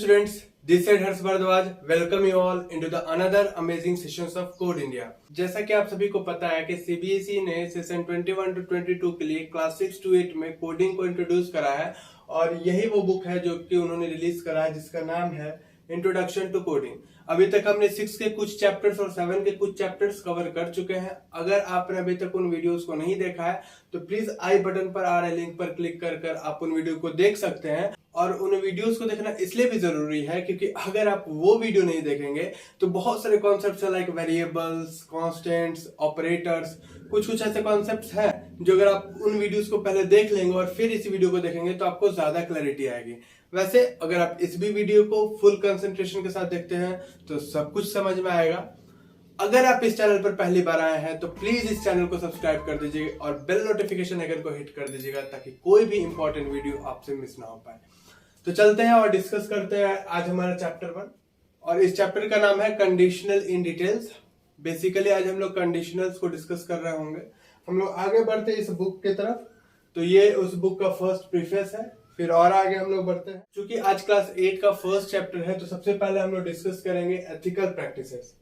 students, this side Harsh Bhardwaj, welcome you all into the another amazing sessions of Code India। जैसा कि आप सभी को पता है कि CBSE ने सेशन 21 to 22 के लिए क्लास 6 to 8 में कोडिंग को इंट्रोड्यूस करा है और यही वो बुक है जो कि उन्होंने रिलीज करा है जिसका नाम है इंट्रोडक्शन टू कोडिंग। अभी तक हमने 6 के कुछ चैप्टर्स और 7 के कुछ चैप्टर्स कवर कर चुके हैं। अगर आपने अभी तक उन वीडियोस को नहीं देखा है तो प्लीज आई बटन पर आ रहे लिंक पर क्लिक कर आप उन वीडियो को देख सकते हैं। और उन वीडियोस को देखना इसलिए भी जरूरी है क्योंकि अगर आप वो वीडियो नहीं देखेंगे तो बहुत सारे concepts like variables, constants, operators, कुछ ऐसे कॉन्सेप्ट्स हैं जो अगर आप उन वीडियोस को पहले देख लेंगे और फिर इस वीडियो को देखेंगे तो आपको ज्यादा क्लैरिटी आएगी। वैसे अगर आप इस भी वीडियो को फुल कंसंट्रेशन के साथ देखते हैं तो सब कुछ समझ में आएगा। अगर आप इस चैनल पर पहली बार आए हैं तो प्लीज इस चैनल को सब्सक्राइब कर दीजिएगा और बेल नोटिफिकेशन आइकन को हिट कर दीजिएगा ताकि कोई भी इंपॉर्टेंट वीडियो आपसे मिस ना हो पाए। तो चलते हैं और डिस्कस करते हैं आज हमारा चैप्टर 1 और इस चैप्टर का नाम है कंडीशनल इन डिटेल्स। बेसिकली आज हम लोग कंडीशनल्स को डिस्कस कर रहे होंगे। हम लोग आगे बढ़ते हैं इस बुक की तरफ। तो ये उस बुक का फर्स्ट प्रीफेस है, फिर और आगे हम लोग बढ़ते हैं। क्योंकि आज क्लास 8 का फर्स्ट चैप्टर है तो सबसे पहले हम लोग डिस्कस करेंगे एथिकल प्रैक्टिसेस।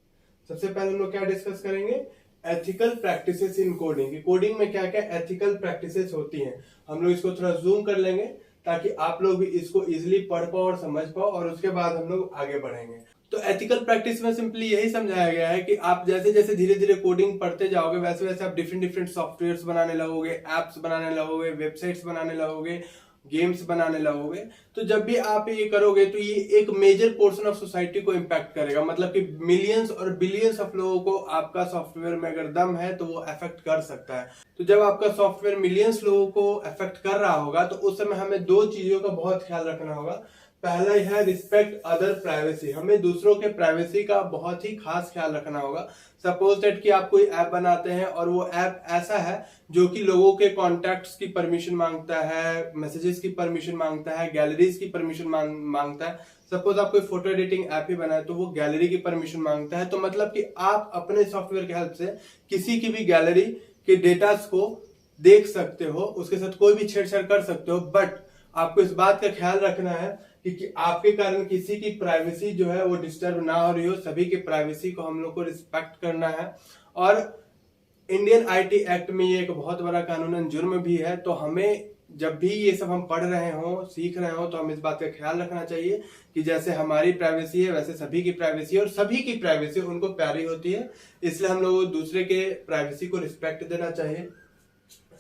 सबसे पहले हम लोग क्या डिस्कस करेंगे? Ethical practices in coding. Coding में क्या क्या एथिकल प्रैक्टिसेस होती हैं हम लोग इसको थोड़ा जूम कर लेंगे ताकि आप लोग भी इसको इजीली पढ़ पाओ और समझ पाओ और उसके बाद हम लोग आगे बढ़ेंगे। तो एथिकल प्रैक्टिस में सिंपली यही समझाया गया है कि आप जैसे जैसे धीरे धीरे कोडिंग पढ़ते जाओगे वैसे वैसे आप डिफरेंट सॉफ्टवेयर्स बनाने लगोगे, एप्स बनाने लगोगे, वेबसाइट्स बनाने लगोगे, गेम्स बनाने लगोगे। तो जब भी आप ये करोगे तो ये एक मेजर पोर्शन ऑफ सोसाइटी को इम्पैक्ट करेगा। मतलब कि मिलियंस और बिलियंस ऑफ लोगों को आपका सॉफ्टवेयर में अगर दम है तो वो अफेक्ट कर सकता है। तो जब आपका सॉफ्टवेयर मिलियंस लोगों को अफेक्ट कर रहा होगा तो उस समय हमें दो चीजों का बहुत ख्याल रखना होगा। पहला है रिस्पेक्ट अदर प्राइवेसी। हमें दूसरों के प्राइवेसी का बहुत ही खास ख्याल रखना होगा। सपोज दैट कि आप कोई ऐप बनाते हैं और वो ऐप ऐसा है जो कि लोगों के कॉन्टैक्ट्स की परमिशन मांगता है, मैसेजेस की परमिशन मांगता है, गैलरीज की परमिशन मांगता है। सपोज आप कोई फोटो एडिटिंग ऐप ही बनाए तो वो गैलरी की परमिशन मांगता है। तो मतलब कि आप अपने सॉफ्टवेयर के हेल्प से किसी की भी गैलरी के डेटास को देख सकते हो, उसके साथ कोई भी छेड़छाड़ कर सकते हो। बट आपको इस बात का ख्याल रखना है कि आपके कारण किसी की प्राइवेसी जो है वो डिस्टर्ब ना हो रही हो। सभी की प्राइवेसी को हम लोग को रिस्पेक्ट करना है। और इंडियन आईटी एक्ट में ये एक बहुत बड़ा कानूनन जुर्म भी है। तो हमें जब भी ये सब हम पढ़ रहे हो, सीख रहे हो, तो हमें इस बात का ख्याल रखना चाहिए कि जैसे हमारी प्राइवेसी है वैसे सभी की प्राइवेसी है और सभी की प्राइवेसी उनको प्यारी होती है। इसलिए हम लोग दूसरे के प्राइवेसी को रिस्पेक्ट देना चाहिए।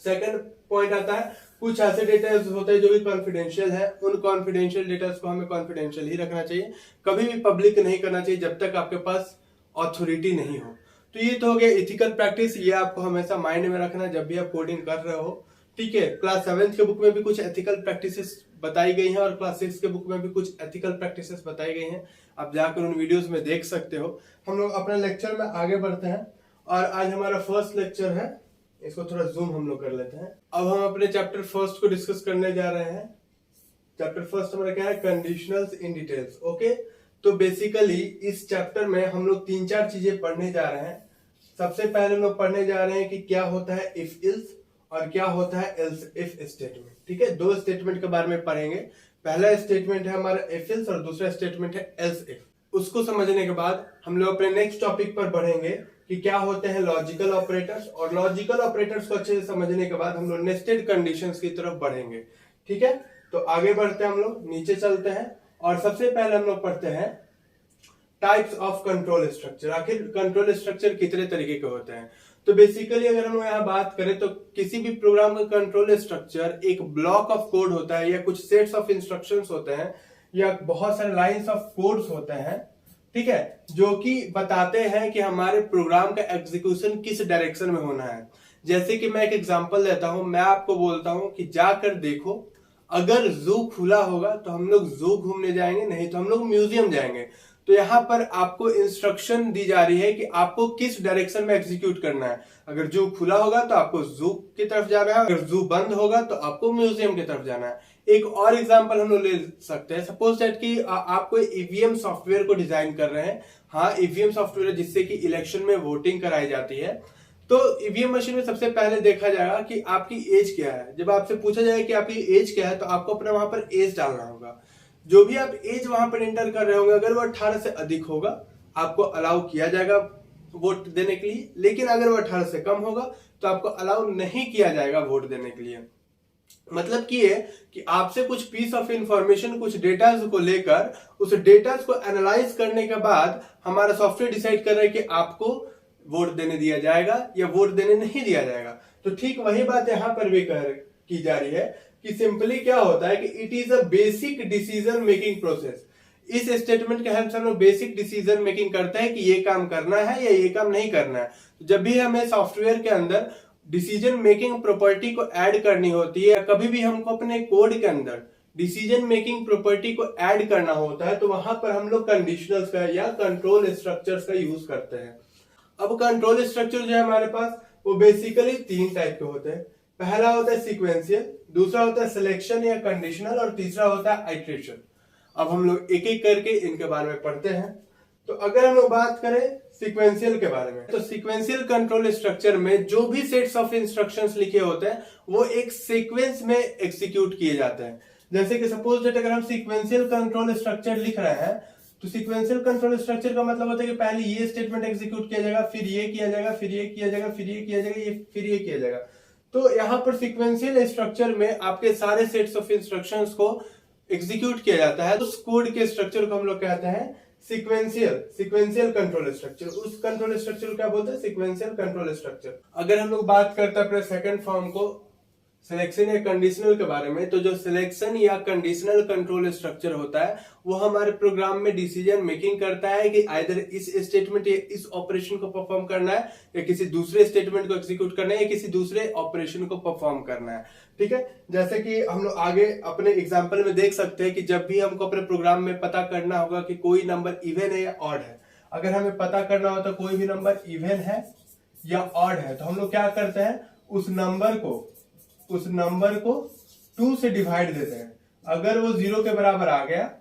सेकंड पॉइंट आता है कुछ ऐसे डेटास होते हैं जो भी कॉन्फिडेंशियल है। उन कॉन्फिडेंशियल डेटास को हमें कॉन्फिडेंशियल ही रखना चाहिए, कभी भी पब्लिक नहीं करना चाहिए जब तक आपके पास अथॉरिटी नहीं हो। तो ये तो हो गया एथिकल प्रैक्टिस। ये आपको हमेशा माइंड में रखना जब भी आप कोडिंग कर रहे हो। ठीक है, क्लास 7 के बुक में भी कुछ एथिकल प्रैक्टिसेस बताई गई हैं और क्लास 6 के बुक में भी कुछ एथिकल प्रैक्टिसेस बताई गई हैं। आप जाकर उन वीडियोस में देख सकते हो। हम लोग अपने लेक्चर में आगे बढ़ते हैं और आज हमारा फर्स्ट लेक्चर है। इसको थोड़ा जूम हम लोग कर लेते हैं। अब हम अपने चैप्टर फर्स्ट को डिस्कस करने जा रहे हैं। चैप्टर फर्स्ट हमारा क्या है? Conditionals in details. ओके, तो बेसिकली इस चैप्टर में हम लोग 3-4 चीजें पढ़ने जा रहे हैं। सबसे पहले हम लोग पढ़ने जा रहे हैं कि क्या होता है इफ इल्स और क्या होता है एल्स इफ स्टेटमेंट। ठीक है, दो स्टेटमेंट के बारे में पढ़ेंगे। पहला स्टेटमेंट है हमारा इफ इल्स और दूसरा स्टेटमेंट है एल्स इफ। उसको समझने के बाद हम लोग अपने नेक्स्ट टॉपिक पर बढ़ेंगे कि क्या होते हैं लॉजिकल ऑपरेटर्स, और लॉजिकल ऑपरेटर्स को अच्छे से समझने के बाद हम लोग नेस्टेड कंडीशंस की तरफ बढ़ेंगे। ठीक है, तो आगे बढ़ते हैं, हम लोग नीचे चलते हैं और सबसे पहले हम लोग पढ़ते हैं टाइप्स ऑफ कंट्रोल स्ट्रक्चर। आखिर कंट्रोल स्ट्रक्चर कितने तरीके के होते हैं? तो बेसिकली अगर हम यहाँ बात करें तो किसी भी प्रोग्राम का कंट्रोल स्ट्रक्चर एक ब्लॉक ऑफ कोड होता है या कुछ सेट्स ऑफ इंस्ट्रक्शंस होते हैं या बहुत सारे लाइंस ऑफ कोड्स होते हैं। ठीक है, जो कि बताते हैं कि हमारे प्रोग्राम का एग्जीक्यूशन किस डायरेक्शन में होना है। जैसे कि मैं एक एग्जांपल देता हूं, मैं आपको बोलता हूं कि जाकर देखो, अगर जू खुला होगा तो हम लोग जू घूमने जाएंगे, नहीं तो हम लोग म्यूजियम जाएंगे। तो यहाँ पर आपको इंस्ट्रक्शन दी जा रही है कि आपको किस डायरेक्शन में एग्जीक्यूट करना है। अगर जू खुला होगा तो आपको जू की तरफ जाना है, अगर जू बंद होगा तो आपको म्यूजियम की तरफ जाना है। एक और एग्जांपल हम लोग ले सकते हैं। सपोज दैट कि आप कोई ईवीएम सॉफ्टवेयर को डिजाइन कर रहे हैं। हाँ, ईवीएम सॉफ्टवेयर जिससे कि इलेक्शन में वोटिंग कराई जाती है। तो ईवीएम मशीन में सबसे पहले देखा जाएगा कि आपकी एज क्या है। जब आपसे पूछा जाए कि आपकी एज क्या है तो आपको अपना वहां पर एज डालना होगा। जो भी आप एज वहां पर एंटर कर रहे होंगे अगर वो 18 से अधिक होगा आपको अलाउ किया जाएगा वोट देने के लिए, लेकिन अगर वो 18 से कम होगा तो आपको अलाउ नहीं किया जाएगा वोट देने के लिए। मतलब कि ये कि आपसे कुछ पीस ऑफ इंफॉर्मेशन, कुछ डेटाज को लेकर उस डेटाज को एनालाइज करने के बाद हमारा सॉफ्टवेयर डिसाइड कर रहा है कि आपको वोट देने दिया जाएगा या वोट देने नहीं दिया जाएगा। तो ठीक वही बात यहां पर भी की जा रही है कि सिंपली क्या होता है कि it is a basic decision making process. इस स्टेटमेंट के हेल्प से हम लोग बेसिक डिसीजन मेकिंग करते हैं कि ये काम करना है या ये काम नहीं करना है। तो जब भी हमें सॉफ्टवेयर के अंदर डिसीजन मेकिंग प्रॉपर्टी को ऐड करनी होती है, कभी भी हमको अपने कोड के अंदर डिसीजन मेकिंग प्रॉपर्टी को ऐड करना होता है, तो वहां पर हम लोग कंडीशनल्स का या कंट्रोल स्ट्रक्चर्स का यूज करते हैं। अब कंट्रोल स्ट्रक्चर जो है हमारे पास वो बेसिकली 3 टाइप के होते हैं। पहला होता है सीक्वेंशियल, दूसरा होता है सिलेक्शन या कंडीशनल, और तीसरा होता है आइट्रेशन। अब हम लोग एक एक करके इनके बारे में पढ़ते हैं। तो अगर हम लोग बात करें सीक्वेंशियल के बारे में, तो सीक्वेंशियल कंट्रोल स्ट्रक्चर में जो भी सेट्स ऑफ इंस्ट्रक्शंस लिखे होते हैं वो एक सीक्वेंस में एग्जीक्यूट किए जाते हैं। जैसे कि सपोज दैट अगर हम सीक्वेंशियल कंट्रोल स्ट्रक्चर लिख रहे हैं तो सीक्वेंशियल कंट्रोल स्ट्रक्चर का मतलब होता है कि पहले ये स्टेटमेंट एग्जीक्यूट किया जाएगा, फिर ये किया जाएगा, फिर ये किया जाएगा, फिर ये किया जाएगा, फिर ये किया जाएगा। तो यहाँ पर सीक्वेंशियल स्ट्रक्चर में आपके सारे सेट्स ऑफ इंस्ट्रक्शंस को एग्जीक्यूट किया जाता है। तो उस कोड के स्ट्रक्चर को हम लोग कहते हैं सीक्वेंशियल कंट्रोल स्ट्रक्चर। उस कंट्रोल स्ट्रक्चर को क्या बोलते हैं? Sequential control structure. अगर हम लोग बात करते हैं अपने सेकंड फॉर्म को सिलेक्शन या कंडीशनल के बारे में, तो जो सिलेक्शन या कंडीशनल कंट्रोल स्ट्रक्चर होता है वो हमारे प्रोग्राम में डिसीजन मेकिंग करता है कि आइदर इस स्टेटमेंट या इस ऑपरेशन को परफॉर्म करना है या किसी दूसरे स्टेटमेंट को एग्जीक्यूट करना है या किसी दूसरे ऑपरेशन को परफॉर्म करना है। ठीक है, जैसे कि हम लोग आगे अपने एग्जाम्पल में देख सकते हैं कि जब भी हमको अपने प्रोग्राम में पता करना होगा कि कोई नंबर इवन है या ऑड है, अगर हमें पता करना हो तो कोई भी नंबर इवन है या ऑड है, तो हम लोग क्या करते हैं, उस नंबर को 2 से डिवाइड देते हैं। अगर वो 0 के बराबर आ गया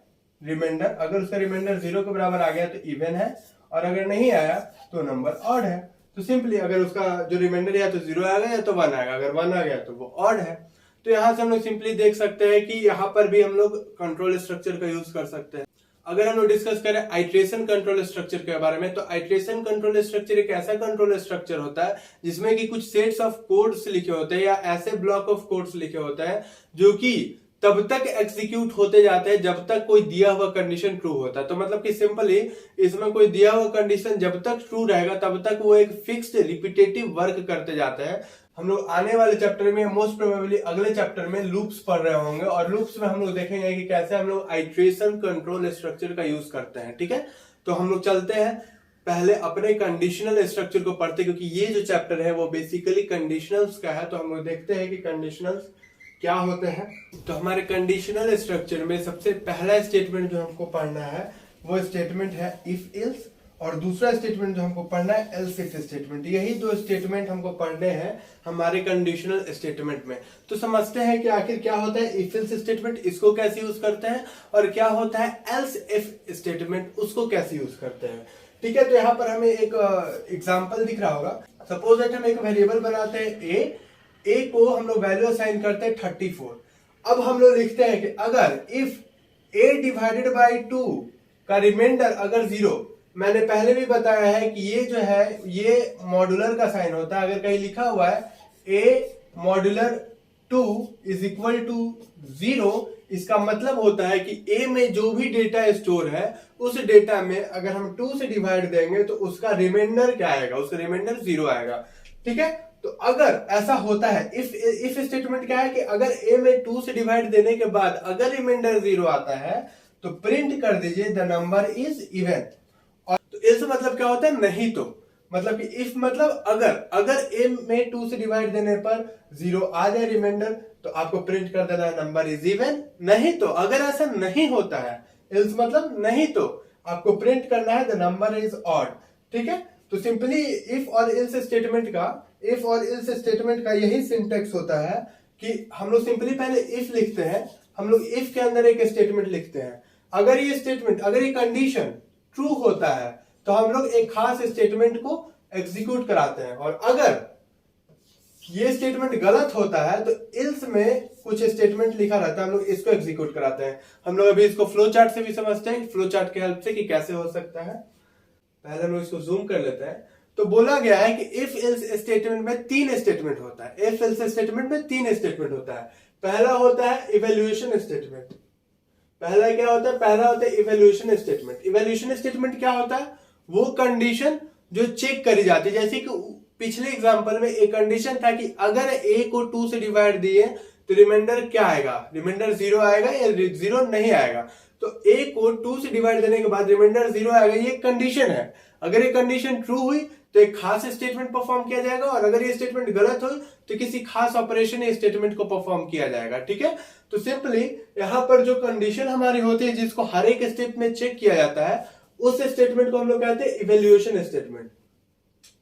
रिमाइंडर, अगर उसका रिमाइंडर 0 के बराबर आ गया तो इवन है, और अगर नहीं आया तो नंबर ऑड है। तो सिंपली अगर उसका जो रिमाइंडर या तो 0 आ गया या तो 1 आएगा, अगर 1 आ गया तो वो ऑड है। तो यहां से हम लोग सिंपली देख सकते हैं कि यहां पर भी हम लोग कंट्रोल स्ट्रक्चर का यूज कर सकते हैं। अगर हम लोग डिस्कस करें आइट्रेशन कंट्रोल स्ट्रक्चर के बारे में, तो आइट्रेशन कंट्रोल स्ट्रक्चर एक ऐसा कंट्रोल स्ट्रक्चर होता है जिसमें कि कुछ सेट्स ऑफ कोड्स लिखे होते हैं या ऐसे ब्लॉक ऑफ कोड्स लिखे होते हैं जो कि तब तक एग्जीक्यूट होते जाते हैं जब तक कोई दिया हुआ कंडीशन ट्रू होता है। तो मतलब कि सिंपली इसमें कोई दिया हुआ कंडीशन जब तक ट्रू रहेगा तब तक वो एक फिक्स्ड रिपीटेटिव वर्क करते जाते हैं। हम लोग आने वाले चैप्टर में, मोस्ट प्रोबेबली अगले चैप्टर में लूप्स पढ़ रहे होंगे, और लूप्स में हम लोग देखेंगे कि कैसे हम लोग आइट्रेशन कंट्रोल स्ट्रक्चर का यूज करते हैं। ठीक है, तो हम लोग चलते हैं पहले अपने कंडीशनल स्ट्रक्चर को पढ़ते, क्योंकि ये जो चैप्टर है वो बेसिकली कंडीशनल्स का है। तो हम लोग देखते हैं कि कंडीशनल्स क्या होते हैं। तो हमारे कंडीशनल स्ट्रक्चर में सबसे पहला स्टेटमेंट जो हमको पढ़ना है वो स्टेटमेंट है इफ एल्स, और दूसरा स्टेटमेंट जो हमको पढ़ना है एल्स इफ स्टेटमेंट। यही 2 स्टेटमेंट हमको पढ़ने हैं हमारे कंडीशनल स्टेटमेंट में। तो समझते हैं कि आखिर क्या होता है इफ एल्स स्टेटमेंट, इसको कैसे यूज करते हैं, और क्या होता है एल्स इफ स्टेटमेंट, उसको कैसे यूज करते हैं। ठीक है, तो यहाँ पर हमें एक एग्जाम्पल दिख रहा होगा। सपोज दैट हम एक वेरिएबल बनाते हैं ए को हम लोग वैल्यू असाइन करते हैं 34। अब हम लोग लिखते हैं कि अगर इफ a डिवाइडेड बाई 2 का रिमाइंडर अगर 0, मैंने पहले भी बताया है कि ये जो है ये मॉड्यूलर का साइन होता है। अगर कहीं लिखा हुआ है a modular 2 is equal to 0, इसका मतलब होता है कि a में जो भी डेटा स्टोर है उस डेटा में अगर हम 2 से डिवाइड देंगे तो उसका रिमाइंडर क्या आएगा, उसका रिमाइंडर 0 आएगा। ठीक है, तो अगर ऐसा होता है इफ स्टेटमेंट क्या है कि अगर a में 2 से डिवाइड देने के बाद अगर रिमाइंडर 0 आता है तो प्रिंट कर दीजिए द नंबर इज इवन। और तो इस मतलब क्या होता है, नहीं तो, मतलब कि इफ मतलब अगर a में 2 से डिवाइड देने पर 0 आ जाए रिमाइंडर तो आपको प्रिंट कर देना है नंबर इज इवन। नहीं तो अगर ऐसा नहीं होता है, इल्स मतलब नहीं तो आपको प्रिंट करना है द नंबर इज ऑड। ठीक है, तो सिंपली इफ और इल्स स्टेटमेंट का यही सिंटेक्स होता है कि हम लोग सिंपली पहले इफ लिखते हैं, हम लोग इफ के अंदर एक स्टेटमेंट लिखते हैं। अगर ये कंडीशन ट्रू होता है तो हम लोग एक खास स्टेटमेंट को एग्जीक्यूट कराते हैं, और ये स्टेटमेंट गलत होता है तो इल्स में कुछ स्टेटमेंट लिखा रहता है, हम लोग इसको एग्जीक्यूट कराते हैं। हम लोग अभी इसको फ्लो चार्ट से भी समझते हैं, फ्लो चार्ट की हेल्प से कि कैसे हो सकता है। पहले हम लोग इसको जूम कर लेते हैं। तो बोला गया है कि इफ एल्स स्टेटमेंट में 3 स्टेटमेंट होता है। इफ एल्स स्टेटमेंट में 3 स्टेटमेंट होता है। पहला होता है इवेल्युएशन स्टेटमेंट। पहला क्या होता है? पहला होता है इवेल्युएशन स्टेटमेंट। इवेल्युएशन स्टेटमेंट क्या होता है? वो कंडीशन जो चेक करी जाती है। जैसे कि पिछले एग्जांपल में एक कंडीशन था कि अगर a को 2 से डिवाइड दिए तो रिमाइंडर क्या आएगा? रिमाइंडर 0 आएगा या 0 नहीं आएगा। तो a को 2 से डिवाइड देने के बाद रिमाइंडर 0 आएगा, ये कंडीशन है। अगर ये कंडीशन ट्रू हुई तो एक खास स्टेटमेंट परफॉर्म किया जाएगा, और अगर ये स्टेटमेंट गलत हुई तो किसी खास ऑपरेशन या स्टेटमेंट को परफॉर्म किया जाएगा। ठीक है, तो सिंपली यहां पर जो कंडीशन हमारी होती है जिसको हर एक स्टेप में चेक किया जाता है, उस स्टेटमेंट को हम लोग कहते हैं इवेल्युएशन स्टेटमेंट।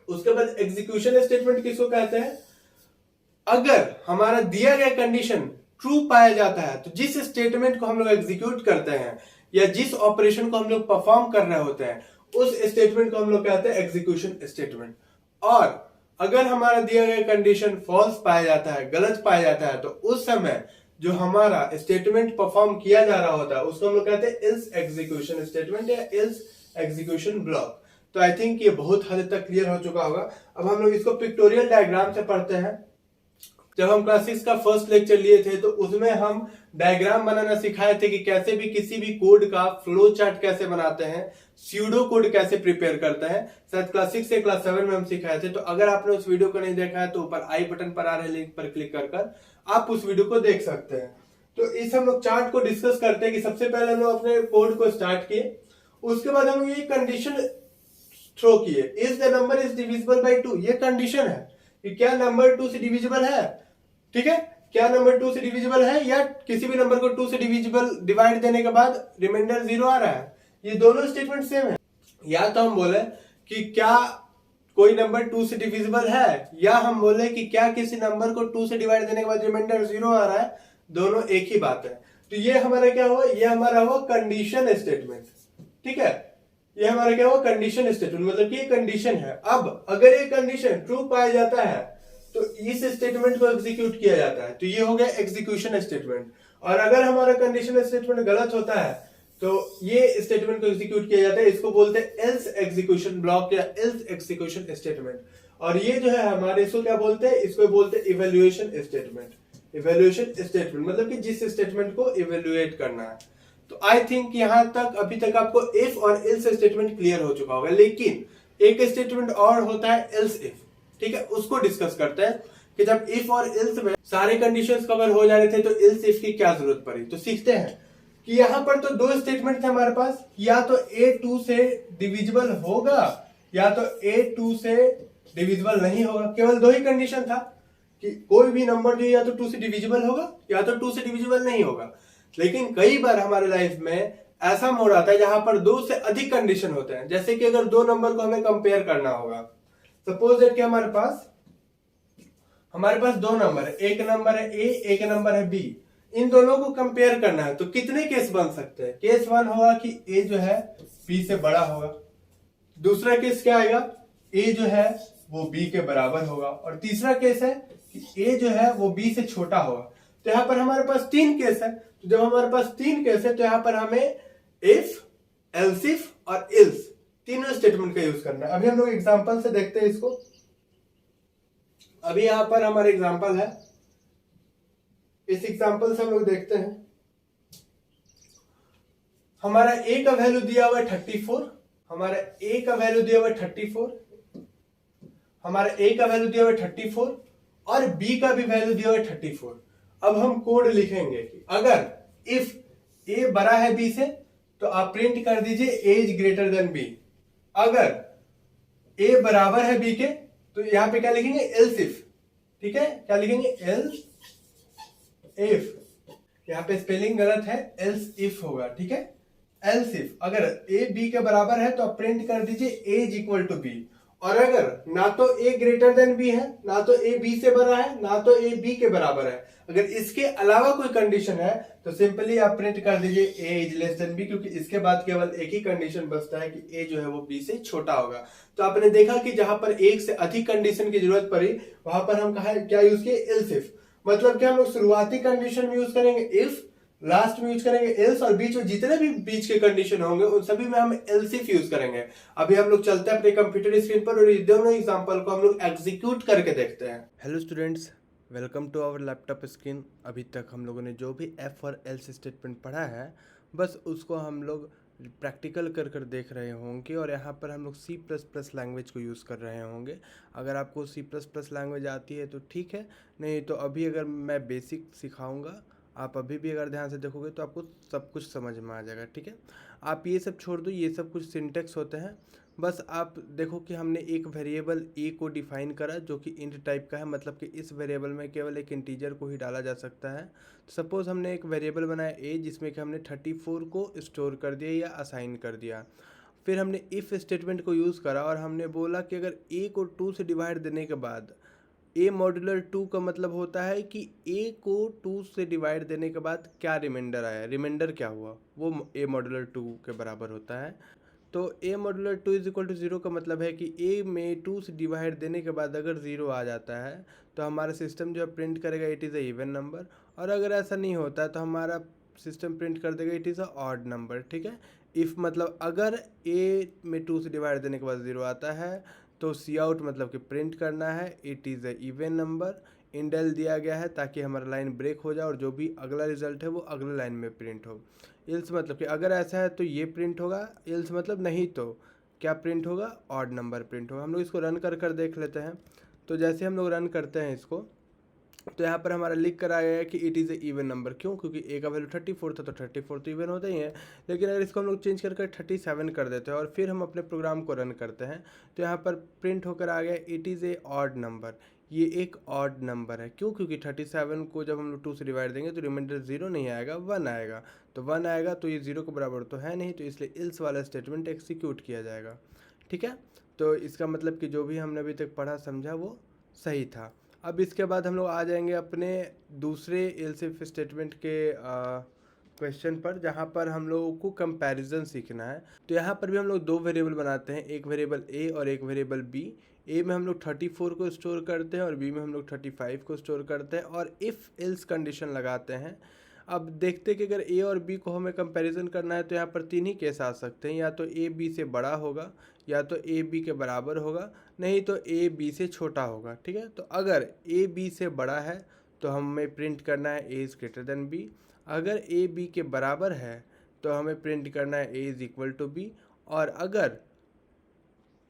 उसके बाद एग्जीक्यूशन स्टेटमेंट किसको कहते हैं? अगर हमारा दिया गया कंडीशन ट्रू पाया जाता है तो जिस स्टेटमेंट को हम लोग एग्जीक्यूट करते हैं या जिस ऑपरेशन को हम लोग परफॉर्म कर रहे होते हैं, उस स्टेटमेंट को हम लोग कहते हैं एग्जीक्यूशन स्टेटमेंट। और अगर हमारा दिया गया कंडीशन फॉल्स पाया जाता है, गलत पाया जाता है, तो उस समय जो हमारा स्टेटमेंट परफॉर्म किया जा रहा होता है उसको हम लोग कहते हैं एल्स एग्जीक्यूशन स्टेटमेंट या एल्स एग्जीक्यूशन ब्लॉक। तो आई थिंक ये बहुत हद तक क्लियर हो चुका होगा। अब हम लोग इसको पिक्टोरियल डायग्राम से पढ़ते हैं। जब हम क्लास 6 का फर्स्ट लेक्चर लिए थे तो उसमें हम डायग्राम बनाना सिखाए थे कि कैसे भी किसी भी कोड का फ्लो चार्ट कैसे बनाते हैं, स्यूडो कोड कैसे प्रिपेयर करते हैं। शायद क्लास 6 से क्लास 7 में हम सिखाए थे। तो अगर आपने उस वीडियो को नहीं देखा है तो ऊपर आई बटन पर आ रहे लिंक पर क्लिक कर आप उस वीडियो को देख सकते हैं। तो इस हम लोग चार्ट को डिस्कस करते हैं कि सबसे पहले हम लोग अपने कोड को स्टार्ट किए, उसके बाद हम ये कंडीशन थ्रो किए, is the number is divisible by 2। ये कंडीशन है कि क्या नंबर 2 से डिविजिबल है। ठीक है, क्या नंबर 2 से डिविजिबल है या किसी भी नंबर को 2 से डिवाइड देने के बाद रिमाइंडर 0 आ रहा है। ये दोनों स्टेटमेंट सेम है। या तो हम बोले कि क्या कोई नंबर 2 से डिविजिबल है, या हम बोले कि क्या किसी नंबर को 2 से डिवाइड देने के बाद रिमाइंडर 0 आ रहा है। दोनों एक ही बात है। तो ये हमारा क्या हुआ? ये हमारा हुआ कंडीशन स्टेटमेंट। ठीक है, ये हमारा क्या हुआ? कंडीशन स्टेटमेंट, मतलब कि ये कंडीशन है। अब अगर ये कंडीशन ट्रू पाया जाता है तो इस स्टेटमेंट को एग्जीक्यूट किया जाता है। तो ये हो गया एग्जीक्यूशन स्टेटमेंट। और अगर हमारा कंडीशन स्टेटमेंट गलत होता है तो ये स्टेटमेंट को एग्जीक्यूट किया जाता है। इसको बोलते हैं एल्स एग्जीक्यूशन ब्लॉक या एल्स एग्जीक्यूशन स्टेटमेंट। और ये जो है हमारे, इसको क्या बोलते हैं? इसको बोलते हैं इवेल्युएशन स्टेटमेंट। इवेल्युएशन स्टेटमेंट मतलब कि जिस स्टेटमेंट को इवेल्युएट करना है। तो आई थिंक यहां तक अभी तक आपको इफ और एल्स स्टेटमेंट क्लियर हो चुका होगा। लेकिन एक स्टेटमेंट और होता है एल्स इफ। ठीक है, उसको डिस्कस करते हैं कि जब इफ और एल्स में सारे कंडीशंस कवर हो जा रहे थे तो एल्स इफ की क्या जरूरत पड़ी। तो सीखते हैं कि यहां पर तो 2 स्टेटमेंट थे हमारे पास, या तो a 2 से डिविजिबल होगा या तो a 2 से डिविजिबल नहीं होगा। केवल 2 ही कंडीशन था कि कोई भी नंबर जो या तो 2 से डिविजिबल होगा या तो 2 से डिविजिबल नहीं होगा। लेकिन कई बार हमारे लाइफ में ऐसा मोड आता है जहां पर 2 से अधिक कंडीशन होते हैं। जैसे कि अगर 2 नंबर को हमें कंपेयर करना होगा, सपोज दैट कि हमारे पास 2 नंबर है, एक नंबर है a, एक नंबर है b। इन दोनों को कंपेयर करना है तो कितने केस बन सकते हैं? केस 1 होगा कि a जो है b से बड़ा होगा। दूसरा केस क्या आएगा? a जो है वो b के बराबर होगा। और तीसरा केस है कि a जो है वो b से छोटा होगा। तो यहां पर हमारे पास 3 केस है। तो जब हमारे पास 3 केस है तो यहां पर हमें इफ, एल्स इफ और एल्स तीनों स्टेटमेंट का यूज करना है। अभी हम लोग एग्जांपल से देखते हैं इसको। अभी यहां पर हमारा एग्जांपल है, इस एग्जांपल से हम लोग देखते हैं। हमारा a का वैल्यू दिया हुआ है 34, हमारा a का वैल्यू दिया हुआ है 34, हमारा a का वैल्यू दिया हुआ है 34 और b का भी वैल्यू दिया हुआ है 34। अब हम कोड लिखेंगे कि अगर इफ a बड़ा है b से तो आप प्रिंट कर दीजिए a is greater than b। अगर a बराबर है b के तो यहां पे क्या लिखेंगे? Else if. ठीक है, क्या लिखेंगे? Else if. यहां पे स्पेलिंग गलत है, एल्स इफ होगा। ठीक है, एल्स इफ अगर a b के बराबर है तो आप प्रिंट कर दीजिए a is equal to b। और अगर ना तो a ग्रेटर देन b है, ना तो a b से बड़ा है, ना तो a b के बराबर है, अगर इसके अलावा कोई कंडीशन है तो सिंपली आप प्रिंट कर दीजिए a is less than b, क्योंकि इसके बाद केवल एक ही कंडीशन बचता है कि a जो है वो b से छोटा होगा। तो आपने देखा कि जहां पर एक से अधिक कंडीशन की जरूरत पड़ी वहां पर हम क्या यूज किए, इल्स इफ, मतलब कि हम लोग शुरुआती कंडीशन में यूज करेंगे इफ, लास्ट में यूज करेंगे एल्स, और बीच में जितने भी बीच के कंडीशन होंगे उन सभी में हम एल्स इफ यूज करेंगे। अभी हम लोग चलते हैं अपने कंप्यूटर स्क्रीन पर और ये दोनों एग्जांपल को हम लोग एग्जीक्यूट करके देखते हैं। Hello students, welcome to our laptop screen. अभी तक हम लोगों ने जो भी एफ और एल्स स्टेटमेंट पढ़ा है बस उसको हम लोग प्रैक्टिकल कर देख रहे होंगे, और यहाँ पर हम लोग C++ लैंग्वेज को यूज़ कर रहे होंगे। अगर आपको C++ लैंग्वेज आती है तो ठीक है, नहीं तो अभी अगर मैं बेसिक सिखाऊंगा, आप अभी भी अगर ध्यान से देखोगे तो आपको सब कुछ समझ में आ जाएगा। ठीक है, आप ये सब छोड़ दो, ये सब कुछ सिंटेक्स होते हैं। बस आप देखो कि हमने एक वेरिएबल a को डिफाइन करा जो कि इंट टाइप का है, मतलब कि इस वेरिएबल में केवल एक इंटीजर को ही डाला जा सकता है। तो सपोज हमने एक वेरिएबल बनाया a जिसमें कि हमने 34 को स्टोर कर दिया या असाइन कर दिया। फिर हमने इफ़ स्टेटमेंट को यूज़ करा और हमने बोला कि अगर a को 2 से डिवाइड देने के बाद a मॉड्यूलर 2 का मतलब होता है कि a को 2 से डिवाइड देने के बाद क्या रिमाइंडर आया, रिमाइंडर क्या हुआ, वो a मॉड्यूलर 2 के बराबर होता है। तो a modular 2 is equal to 0 का मतलब है कि a में 2 से डिवाइड देने के बाद अगर 0 आ जाता है तो हमारा सिस्टम जो है प्रिंट करेगा it is a even number, और अगर ऐसा नहीं होता है तो हमारा सिस्टम प्रिंट कर देगा it is a odd number. ठीक है, इफ़ मतलब अगर a में 2 से डिवाइड देने के बाद 0 आता है तो सी आउट मतलब कि प्रिंट करना है it is a even number. Indel दिया गया है ताकि हमारा लाइन ब्रेक हो जाए और जो भी अगला रिजल्ट है वो अगले लाइन में प्रिंट हो। इल्स मतलब कि अगर ऐसा है तो ये प्रिंट होगा, इल्स मतलब नहीं तो क्या प्रिंट होगा, ऑड नंबर प्रिंट होगा। हम लोग इसको रन कर देख लेते हैं। तो जैसे हम लोग रन करते हैं इसको तो यहाँ पर हमारा लिख कर आया है कि it is a even number. क्यों? क्योंकि ए का वैल्यू 34 था तो 34 तो इवन होता ही है। लेकिन अगर इसको हम लोग चेंज करके 37 कर देते हैं और फिर हम अपने प्रोग्राम को रन करते हैं तो यहाँ पर प्रिंट होकर आ गया it is a odd number. ये एक ऑड नंबर है। क्यों? क्योंकि 37 को जब हम लोग 2 से डिवाइड देंगे तो रिमाइंडर 0 नहीं आएगा, 1 आएगा। तो 1 आएगा तो ये 0 के बराबर तो है नहीं, तो इसलिए इल्स वाला स्टेटमेंट एक्सिक्यूट किया जाएगा। ठीक है, तो इसका मतलब कि जो भी हमने अभी तक पढ़ा समझा वो सही था। अब इसके बाद हम लोग आ जाएंगे अपने दूसरे एल्स इफ स्टेटमेंट के क्वेश्चन पर, जहाँ पर हम लोगों को कंपैरिजन सीखना है। तो यहाँ पर भी हम लोग दो वेरिएबल बनाते हैं, एक वेरिएबल ए और एक वेरिएबल बी। ए में हम लोग 34 को स्टोर करते हैं और बी में हम लोग 35 को स्टोर करते हैं और इफ़ एल्स कंडीशन लगाते हैं। अब देखते हैं कि अगर ए और बी को हमें कंपैरिजन करना है तो यहाँ पर तीन ही केस आ सकते हैं, या तो ए बी से बड़ा होगा, या तो ए बी के बराबर होगा, नहीं तो ए बी से छोटा होगा। ठीक है, तो अगर ए बी से बड़ा है तो हमें प्रिंट करना है A is greater than B. अगर ए बी के बराबर है तो हमें प्रिंट करना है A is equal to B. और अगर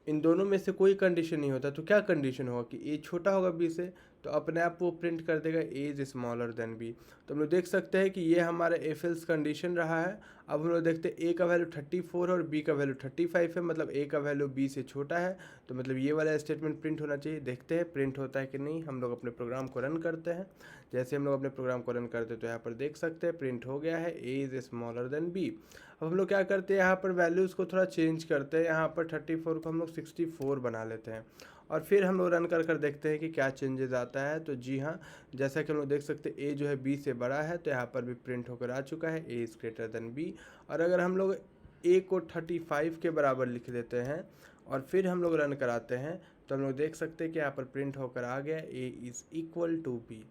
इन दोनों में से कोई कंडीशन नहीं होता तो क्या कंडीशन होगा कि ए छोटा होगा बी से, तो अपने आप वो प्रिंट कर देगा ए इज स्मॉलर देन बी। तो हम लोग देख सकते हैं कि ये हमारा एफ एल्स कंडीशन रहा है। अब हम लोग देखते हैं ए का वैल्यू 34 और बी का वैल्यू 35 है, मतलब ए का वैल्यू बी से छोटा है, तो मतलब ये वाला स्टेटमेंट प्रिंट होना चाहिए। देखते हैं प्रिंट होता है कि नहीं। हम लोग अपने प्रोग्राम को रन करते हैं। जैसे हम लोग अपने प्रोग्राम को रन करते हैं तो यहाँ पर देख सकते हैं प्रिंट हो गया है A is smaller than B. अब हम लोग क्या करते हैं, यहाँ पर वैल्यूज़ को थोड़ा चेंज करते हैं। यहाँ पर 34 को हम लोग 64 बना लेते हैं और फिर हम लोग रन कर देखते हैं कि क्या चेंजेस आता है। तो जी हाँ, जैसा कि हम लोग देख सकते हैं ए जो है बी से बड़ा है, तो यहाँ पर भी प्रिंट होकर आ चुका है A is greater than B. और अगर हम लोग ए को 35 के बराबर लिख देते हैं और फिर हम लोग रन कराते हैं तो हम लोग देख सकते हैं कि यहाँ पर प्रिंट होकर आ गया A is equal to B.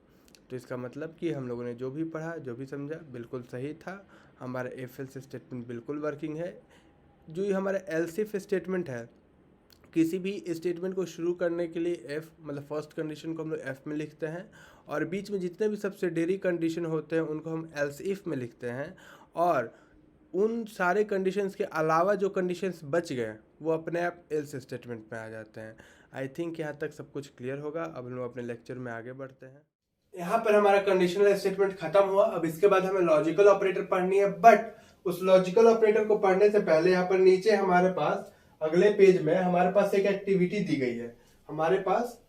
तो इसका मतलब कि हम लोगों ने जो भी पढ़ा, जो भी समझा, बिल्कुल सही था। हमारा एफ एल्स स्टेटमेंट बिल्कुल वर्किंग है। जो ये हमारा एल्स इफ स्टेटमेंट है, किसी भी स्टेटमेंट को शुरू करने के लिए एफ मतलब फर्स्ट कंडीशन को हम लोग एफ में लिखते हैं और बीच में जितने भी सब्सिडियरी कंडीशन होते हैं उनको हम एल्स इफ में लिखते हैं, और उन सारे कंडीशंस के अलावा जो कंडीशंस बच गए वो अपने आप एल्स स्टेटमेंट में आ जाते हैं। आई थिंक यहाँ तक सब कुछ क्लियर होगा। अब हम लोग अपने लेक्चर में आगे बढ़ते हैं। यहाँ पर हमारा कंडीशनल स्टेटमेंट खत्म हुआ। अब इसके बाद हमें लॉजिकल ऑपरेटर पढ़नी है, बट उस लॉजिकल ऑपरेटर को पढ़ने से पहले यहाँ पर नीचे हमारे पास अगले पेज में हमारे पास एक एक्टिविटी दी गई है। हमारे पास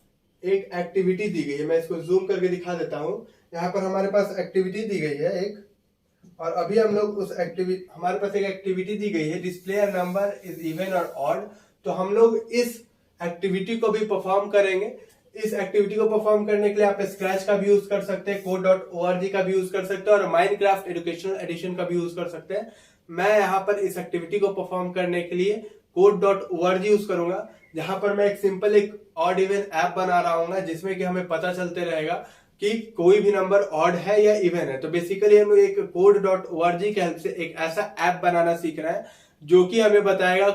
एक एक्टिविटी दी गई है, मैं इसको जूम करके दिखा देता हूँ। यहाँ पर हमारे पास एक्टिविटी दी गई है एक, और अभी हम लोग उस हमारे पास एक एक्टिविटी दी गई है display a number is even और ऑड। तो हम लोग इस एक्टिविटी को भी परफॉर्म करेंगे। इस एक्टिविटी को परफॉर्म करने के लिए आप स्क्रैच का भी यूज कर सकते हैं, code.org का भी यूज कर सकते हैं और माइनक्राफ्ट एजुकेशनल एडिशन का भी यूज कर सकते हैं। मैं यहाँ पर इस एक्टिविटी को परफॉर्म करने के लिए code.org यूज करूंगा, जहां पर मैं एक सिंपल एक ऑड इवन ऐप बना रहा हूँ जिसमें कि हमें पता चलते रहेगा कि कोई भी नंबर ऑड है या इवन है। तो बेसिकली हम एक code.org के हेल्प से एक ऐसा ऐप बनाना सीख रहे हैं जो कि हमें बताएगा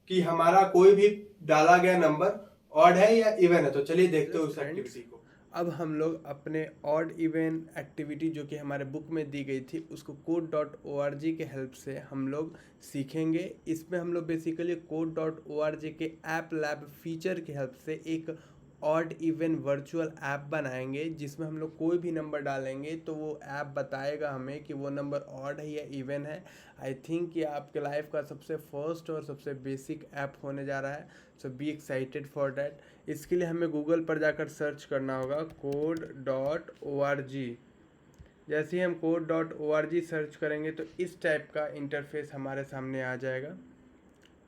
कि हमारा कोई भी डाला गया नंबर ऑड है या इवन है। तो चलिए देखते हैं उस एक्टिविटी को। अब हम लोग अपने ऑड इवन एक्टिविटी जो कि हमारे बुक में दी गई थी उसको code.org के हेल्प से हम लोग सीखेंगे। इसमें हम लोग बेसिकली code.org के ऐप लैब फीचर की हेल्प से एक ऑड इवन वर्चुअल ऐप बनाएंगे, जिसमें हम लोग कोई भी नंबर डालेंगे तो वो ऐप बताएगा हमें कि वो नंबर ऑड है या इवन है। आई थिंक ये आपके लाइफ का सबसे फर्स्ट और सबसे बेसिक ऐप होने जा रहा है। सो बी एक्साइटेड फॉर डैट। इसके लिए हमें गूगल पर जाकर सर्च करना होगा code.org। जैसे ही हम code.org सर्च करेंगे तो इस टाइप का इंटरफेस हमारे सामने आ जाएगा।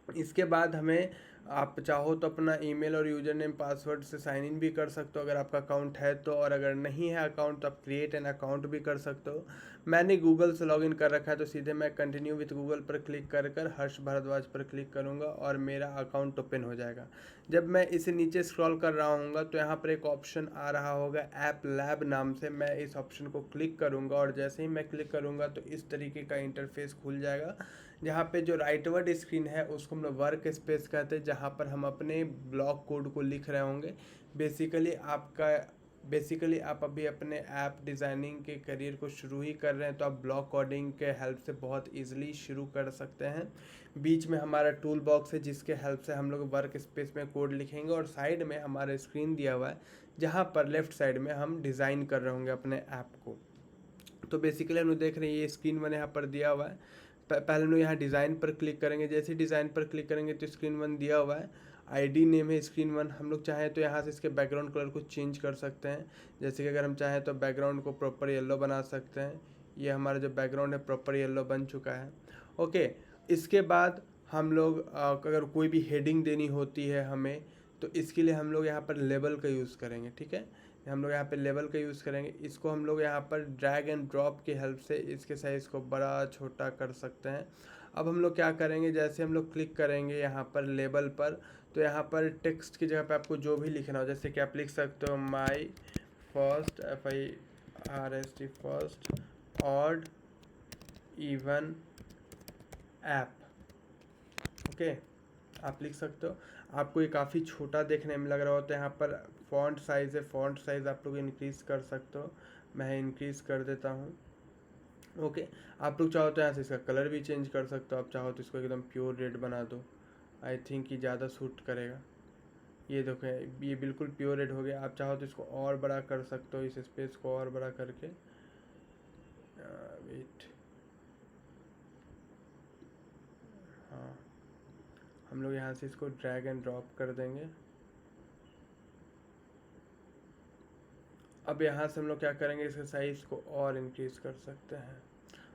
इसके बाद हमें आप चाहो तो अपना ईमेल और यूजर नेम पासवर्ड से साइन इन भी कर सकते हो अगर आपका अकाउंट है तो, और अगर नहीं है अकाउंट तो आप क्रिएट एन अकाउंट भी कर सकते हो। मैंने गूगल से लॉगिन कर रखा है तो सीधे मैं कंटिन्यू विथ गूगल पर क्लिक कर हर्ष भारद्वाज पर क्लिक करूंगा और मेरा अकाउंट ओपन हो जाएगा। जब मैं इसे नीचे स्क्रॉल कर रहा हूँगा तो यहाँ पर एक ऑप्शन आ रहा होगा ऐप लैब नाम से। मैं इस ऑप्शन को क्लिक करूँगा और जैसे ही मैं क्लिक करूँगा तो इस तरीके का इंटरफेस खुल जाएगा, जहाँ पे जो राइटवर्ड स्क्रीन है उसको हम लोग वर्क स्पेस कहते हैं, जहाँ पर हम अपने ब्लॉक कोड को लिख रहे होंगे। बेसिकली आप अभी अपने ऐप डिज़ाइनिंग के करियर को शुरू ही कर रहे हैं तो आप ब्लॉक कोडिंग के हेल्प से बहुत इजीली शुरू कर सकते हैं। बीच में हमारा टूल बॉक्स है जिसके हेल्प से हम लोग वर्क स्पेस में कोड लिखेंगे और साइड में हमारा स्क्रीन दिया हुआ है जहाँ पर लेफ्ट साइड में हम डिज़ाइन कर रहे होंगे अपने ऐप को। तो बेसिकली हम लोग देख रहे हैं ये स्क्रीन 1 यहाँ पर दिया हुआ है। पहले हम लोग यहाँ डिज़ाइन पर क्लिक करेंगे। जैसे डिज़ाइन पर क्लिक करेंगे तो स्क्रीन 1 दिया हुआ है, आईडी नेम है स्क्रीन 1। हम लोग चाहें तो यहाँ से इसके बैकग्राउंड कलर को चेंज कर सकते हैं। जैसे कि अगर हम चाहें तो बैकग्राउंड को प्रॉपर येलो बना सकते हैं। ये हमारा जो बैकग्राउंड है प्रॉपर येलो बन चुका है। ओके, इसके बाद हम लोग अगर कोई भी हेडिंग देनी होती है हमें तो इसके लिए हम लोग यहाँ पर लेबल का यूज़ करेंगे। ठीक है, हम लोग यहाँ पे लेवल का यूज़ करेंगे। इसको हम लोग यहाँ पर ड्रैग एंड ड्रॉप की हेल्प से इसके साइज़ को बड़ा छोटा कर सकते हैं। अब हम लोग क्या करेंगे, जैसे हम लोग क्लिक करेंगे यहाँ पर लेबल पर तो यहाँ पर टेक्स्ट की जगह पे आपको जो भी लिखना हो, जैसे कि आप लिख सकते हो my first FIRST first odd even app. Okay, आप लिख सकते हो। आपको ये काफ़ी छोटा देखने में लग रहा हो तो यहाँ पर फॉन्ट साइज़ है, फॉन्ट साइज़ आप लोग इंक्रीज़ कर सकते हो। मैं इंक्रीज़ कर देता हूँ। ओके, आप लोग चाहो तो यहाँ से इसका कलर भी चेंज कर सकते हो। आप चाहो तो इसको एकदम प्योर रेड बना दो। आई थिंक ये ज़्यादा सूट करेगा। ये देखो ये बिल्कुल प्योर रेड हो गया। आप चाहो तो इसको और बड़ा कर सकते हो, इस स्पेस को और बड़ा करके। वेट, हाँ, हम लोग यहाँ से इसको ड्रैग एंड ड्रॉप कर देंगे। अब यहाँ से हम लोग क्या करेंगे, इसके साइज़ को और इंक्रीज़ कर सकते हैं।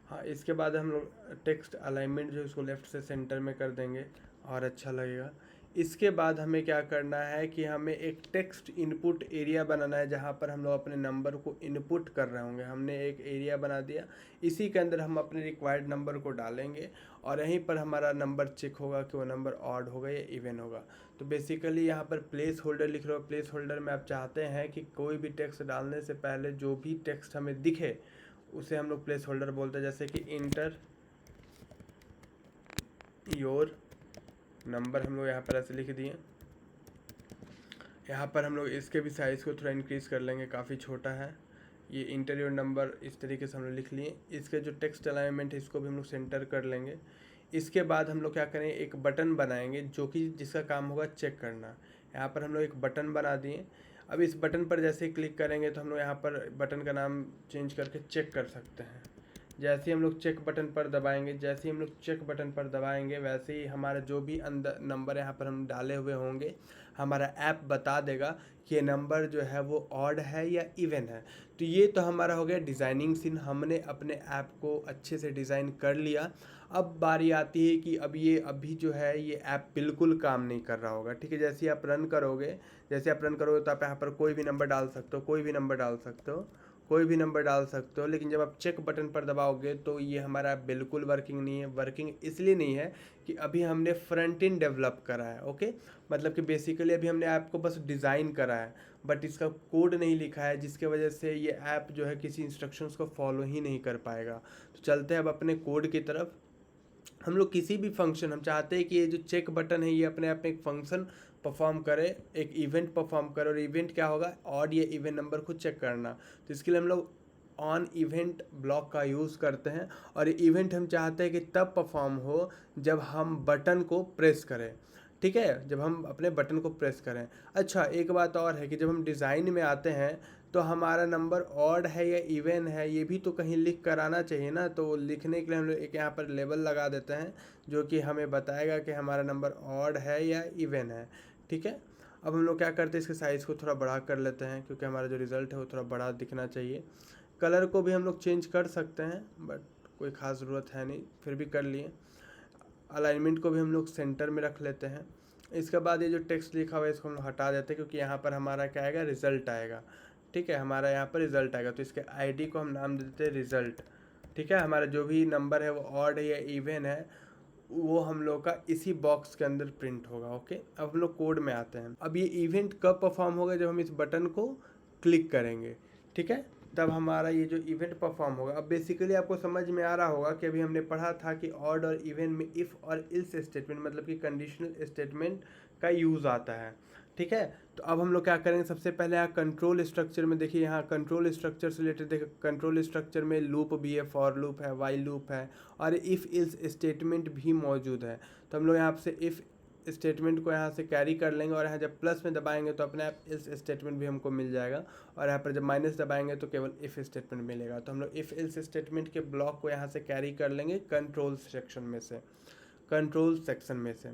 हाँ, इसके बाद हम लोग टेक्स्ट अलाइनमेंट जो इसको लेफ़्ट से सेंटर में कर देंगे और अच्छा लगेगा। इसके बाद हमें क्या करना है कि हमें एक टेक्स्ट इनपुट एरिया बनाना है जहाँ पर हम लोग अपने नंबर को इनपुट कर रहे होंगे। हमने एक एरिया बना दिया, इसी के अंदर हम अपने रिक्वायर्ड नंबर को डालेंगे और यहीं पर हमारा नंबर चेक होगा कि वो नंबर ऑड होगा या इवन होगा। तो बेसिकली यहाँ पर प्लेस होल्डर लिख रहे हो। प्लेस होल्डर में आप चाहते हैं कि कोई भी टेक्स्ट डालने से पहले जो भी टेक्स्ट हमें दिखे उसे हम लोग प्लेस होल्डर बोलते हैं। जैसे कि इंटर योर नंबर हम लोग यहाँ पर ऐसे लिख दिए। यहाँ पर हम लोग इसके भी साइज़ को थोड़ा इंक्रीज़ कर लेंगे, काफ़ी छोटा है ये। इंटर योर नंबर इस तरीके से हम लोग लिख लिए। इसके जो टेक्स्ट अलाइनमेंट है इसको भी हम लोग सेंटर कर लेंगे। इसके बाद हम लोग क्या करेंगे, एक बटन बनाएंगे जो कि जिसका काम होगा चेक करना। यहाँ पर हम लोग एक बटन बना दिए। अब इस बटन पर जैसे ही क्लिक करेंगे तो हम लोग यहाँ पर बटन का नाम चेंज करके चेक कर सकते हैं। जैसे ही हम लोग चेक बटन पर दबाएंगे, वैसे ही हमारा जो भी अंदर नंबर यहाँ पर हम डाले हुए होंगे हमारा ऐप बता देगा कि ये नंबर जो है वो ऑड है या इवन है। तो ये तो हमारा हो गया डिज़ाइनिंग सीन। हमने अपने ऐप को अच्छे से डिज़ाइन कर लिया। अब बारी आती है कि अब ये अभी जो है ये ऐप बिल्कुल काम नहीं कर रहा होगा। ठीक है, जैसे ही आप रन करोगे तो आप यहाँ पर कोई भी नंबर डाल सकते हो, कोई भी नंबर डाल सकते हो, लेकिन जब आप चेक बटन पर दबाओगे तो ये हमारा ऐप बिल्कुल वर्किंग नहीं है। वर्किंग इसलिए नहीं है कि अभी हमने फ्रंट एंड डेवलप करा है। ओके, मतलब कि बेसिकली अभी हमने ऐप को बस डिज़ाइन करा है, बट इसका कोड नहीं लिखा है, जिसके वजह से ये ऐप जो है किसी इंस्ट्रक्शंस को फॉलो ही नहीं कर पाएगा। तो चलते हैं अब अपने कोड की तरफ। हम लोग किसी भी फंक्शन, हम चाहते हैं कि ये जो चेक बटन है ये अपने आप में एक फंक्शन परफॉर्म करे, एक इवेंट परफॉर्म करे, और इवेंट क्या होगा, ऑड या इवन नंबर को चेक करना। तो इसके लिए हम लोग ऑन इवेंट ब्लॉक का यूज़ करते हैं, और ये इवेंट हम चाहते हैं कि तब परफॉर्म हो जब हम बटन को प्रेस करें। ठीक है, जब हम अपने बटन को प्रेस करें। अच्छा, एक बात और है कि जब हम डिज़ाइन में आते हैं तो हमारा नंबर ऑड है या इवन है ये भी तो कहीं लिख कर आना चाहिए ना। तो लिखने के लिए हम लोग एक यहाँ पर लेबल लगा देते हैं जो कि हमें बताएगा कि हमारा नंबर ऑड है या इवन है। ठीक है, अब हम लोग क्या करते हैं, इसके साइज़ को थोड़ा बड़ा कर लेते हैं क्योंकि हमारा जो रिज़ल्ट है वो थोड़ा बड़ा दिखना चाहिए। कलर को भी हम लोग चेंज कर सकते हैं, बट कोई ख़ास ज़रूरत है नहीं, फिर भी कर लिए। अलाइनमेंट को भी हम लोग सेंटर में रख लेते हैं। इसके बाद ये जो टेक्स्ट लिखा हुआ है इसको हम लोग हटा देते हैं क्योंकि यहाँ पर हमारा क्या आएगा, रिज़ल्ट आएगा। ठीक है, हमारा यहाँ पर रिज़ल्ट आएगा, तो इसके आईडी को हम नाम दे देते हैं रिज़ल्ट। ठीक है, हमारा जो भी नंबर है वो ऑड है या इवन है वो हम लोग का इसी बॉक्स के अंदर प्रिंट होगा। ओके, अब हम लोग कोड में आते हैं। अब ये इवेंट कब परफॉर्म होगा, जब हम इस बटन को क्लिक करेंगे। ठीक है, तब हमारा ये जो इवेंट परफॉर्म होगा। अब बेसिकली आपको समझ में आ रहा होगा कि अभी हमने पढ़ा था कि ऑड और इवन में इफ़ और इल्स स्टेटमेंट मतलब कि कंडीशनल स्टेटमेंट का यूज़ आता है। ठीक है, तो अब हम लोग क्या करेंगे, सबसे पहले यहाँ कंट्रोल स्ट्रक्चर में देखिए, यहाँ कंट्रोल स्ट्रक्चर से रिलेटेड देखिए, कंट्रोल स्ट्रक्चर में लूप भी है, फॉर लूप है, वाइल लूप है, और इफ़ इल्स स्टेटमेंट भी मौजूद है। तो हम लोग यहाँ से इफ़ स्टेटमेंट को यहाँ से कैरी कर लेंगे, और यहाँ जब प्लस में दबाएंगे तो अपने आप इल्स स्टेटमेंट भी हमको मिल जाएगा, और यहाँ पर जब माइनस दबाएंगे तो केवल इफ़ स्टेटमेंट मिलेगा। तो हम लोग इफ़ इल्स स्टेटमेंट के ब्लॉक को यहाँ से कैरी कर लेंगे कंट्रोल सेक्शन में से।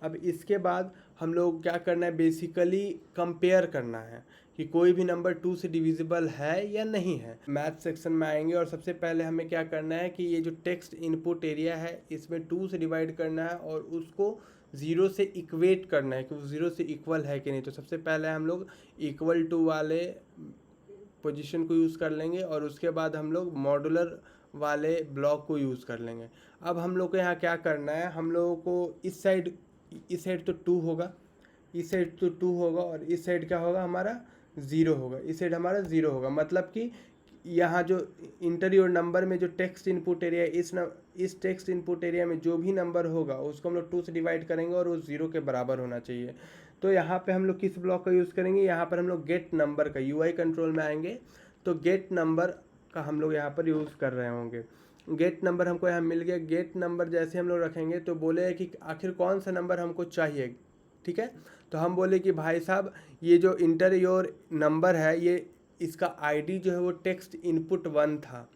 अब इसके बाद हम लोग क्या करना है, बेसिकली कंपेयर करना है कि कोई भी नंबर 2 से डिविजिबल है या नहीं है। मैथ सेक्शन में आएंगे और सबसे पहले हमें क्या करना है कि ये जो टेक्स्ट इनपुट एरिया है इसमें 2 से डिवाइड करना है और उसको 0 से इक्वेट करना है कि वो 0 से इक्वल है कि नहीं। तो सबसे पहले हम लोग इक्वल टू वाले पोजीशन को यूज़ कर लेंगे और उसके बाद हम लोग मॉडुलर वाले ब्लॉक को यूज़ कर लेंगे। अब हम लोग को यहाँ क्या करना है, हम लोगों को इस साइड तो 2 होगा, इस साइड तो 2 होगा, और इस साइड क्या होगा, हमारा 0 होगा। इस साइड हमारा 0 होगा, मतलब कि यहाँ जो इंटीरियर नंबर में जो टेक्स्ट इनपुट एरिया, इस टेक्स्ट इनपुट एरिया में जो भी नंबर होगा उसको हम लोग 2 से डिवाइड करेंगे और वो 0 के बराबर होना चाहिए। तो यहाँ पे हम लोग किस ब्लॉक का यूज़ करेंगे, यहाँ पर हम लोग गेट नंबर का, यूआई कंट्रोल में आएंगे तो गेट नंबर का हम लोग यहाँ पर यूज़ कर रहे होंगे। गेट नंबर हमको यहाँ मिल गया। गेट नंबर जैसे हम लोग रखेंगे तो बोले कि आखिर कौन सा नंबर हमको चाहिए। ठीक है, तो हम बोले कि भाई साहब ये जो इंटर योर नंबर है ये इसका आईडी जो है वो टेक्स्ट इनपुट 1 था।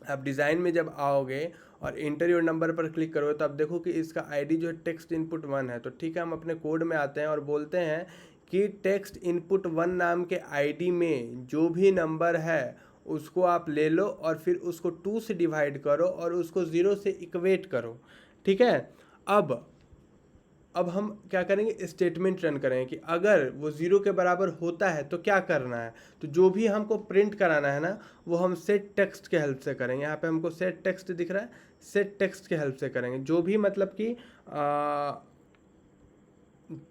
अब डिज़ाइन में जब आओगे और इंटर योर नंबर पर क्लिक करोगे तो आप देखो कि इसका आईडी जो है टेक्स्ट इनपुट 1 है। तो ठीक है, हम अपने कोड में आते हैं और बोलते हैं कि टेक्स्ट इनपुट 1 नाम के आईडी में जो भी नंबर है उसको आप ले लो और फिर उसको 2 से डिवाइड करो और उसको 0 से इक्वेट करो। ठीक है, अब हम क्या करेंगे, स्टेटमेंट रन करेंगे कि अगर वो 0 के बराबर होता है तो क्या करना है। तो जो भी हमको प्रिंट कराना है ना वो हम सेट टेक्स्ट के हेल्प से करेंगे। यहाँ पे हमको सेट टेक्स्ट दिख रहा है, सेट टेक्स्ट के हेल्प से करेंगे। जो भी मतलब कि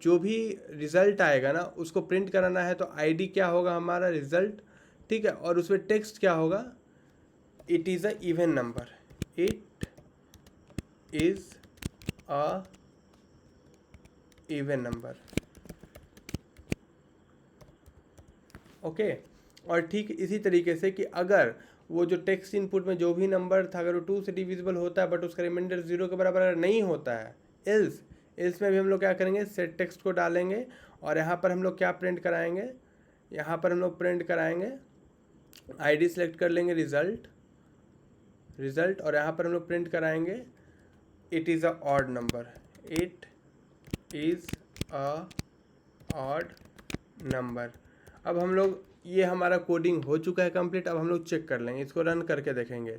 जो भी रिज़ल्ट आएगा ना उसको प्रिंट कराना है तो आईडी क्या होगा, हमारा रिज़ल्ट। ठीक है, और उसमें टेक्स्ट क्या होगा, it is a even number, it is a even number. Okay, और ठीक इसी तरीके से कि अगर वो जो टेक्स्ट इनपुट में जो भी नंबर था अगर वो 2 से डिविजिबल होता है बट उसका रिमाइंडर 0 के बराबर अगर नहीं होता है, एल्स में भी हम लोग क्या करेंगे, सेट टेक्स्ट को डालेंगे और यहाँ पर हम लोग क्या प्रिंट कराएंगे, यहाँ पर हम लोग प्रिंट कराएंगे आईडी सेलेक्ट कर लेंगे, रिज़ल्ट, और यहाँ पर हम लोग प्रिंट कराएंगे it is a odd number, it is a odd number. अब हम लोग ये हमारा कोडिंग हो चुका है कंप्लीट। अब हम लोग चेक कर लेंगे, इसको रन करके देखेंगे।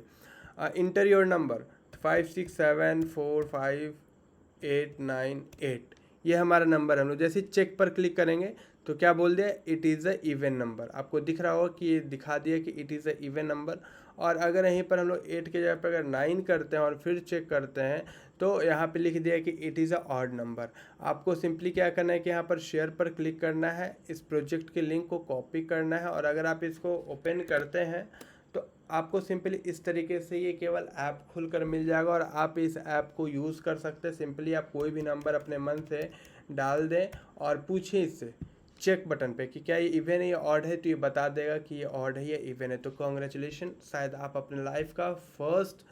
इंटर योर नंबर, 56745898, ये हमारा नंबर है। हम लोग जैसे चेक पर क्लिक करेंगे तो क्या बोल दिया, it is a even number. आपको दिख रहा होगा कि ये दिखा दिया कि it is a even number. और अगर यहीं पर हम लोग 8 के जगह पर अगर 9 करते हैं और फिर चेक करते हैं तो यहाँ पे लिख दिया कि it is a odd number. आपको सिंपली क्या करना है कि यहाँ पर शेयर पर क्लिक करना है, इस प्रोजेक्ट के लिंक को कॉपी करना है, और अगर आप इसको ओपन करते हैं तो आपको सिंपली इस तरीके से ये केवल ऐप खुलकर मिल जाएगा और आप इस ऐप को यूज़ कर सकते हैं। सिंपली आप कोई भी नंबर अपने मन से डाल दें और पूछें इससे चेक बटन पे कि क्या ये इवन है या ऑड है, तो ये बता देगा कि ये ऑड है या इवन है। तो कॉन्ग्रेचुलेशन, शायद आप अपने लाइफ का फर्स्ट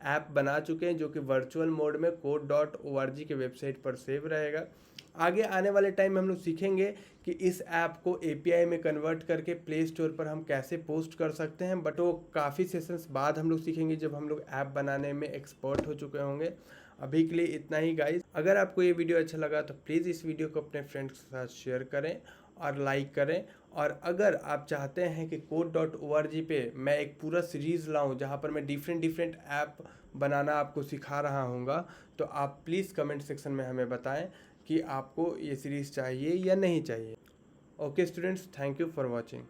ऐप बना चुके हैं जो कि वर्चुअल मोड में code.org के वेबसाइट पर सेव रहेगा। आगे आने वाले टाइम में हम लोग सीखेंगे कि इस ऐप को API में कन्वर्ट करके प्ले स्टोर पर हम कैसे पोस्ट कर सकते हैं, बट वो काफ़ी सेशंस बाद हम लोग सीखेंगे जब हम लोग ऐप बनाने में एक्सपर्ट हो चुके होंगे। अभी के लिए इतना ही गाइस। अगर आपको ये वीडियो अच्छा लगा तो प्लीज़ इस वीडियो को अपने फ्रेंड्स के साथ शेयर करें और लाइक करें। और अगर आप चाहते हैं कि code.org पे मैं एक पूरा सीरीज़ लाऊं जहां पर मैं डिफरेंट ऐप बनाना आपको सिखा रहा हूँगा, तो आप प्लीज़ कमेंट सेक्शन में हमें बताएं कि आपको ये सीरीज़ चाहिए या नहीं चाहिए। Okay students, thank you for watching.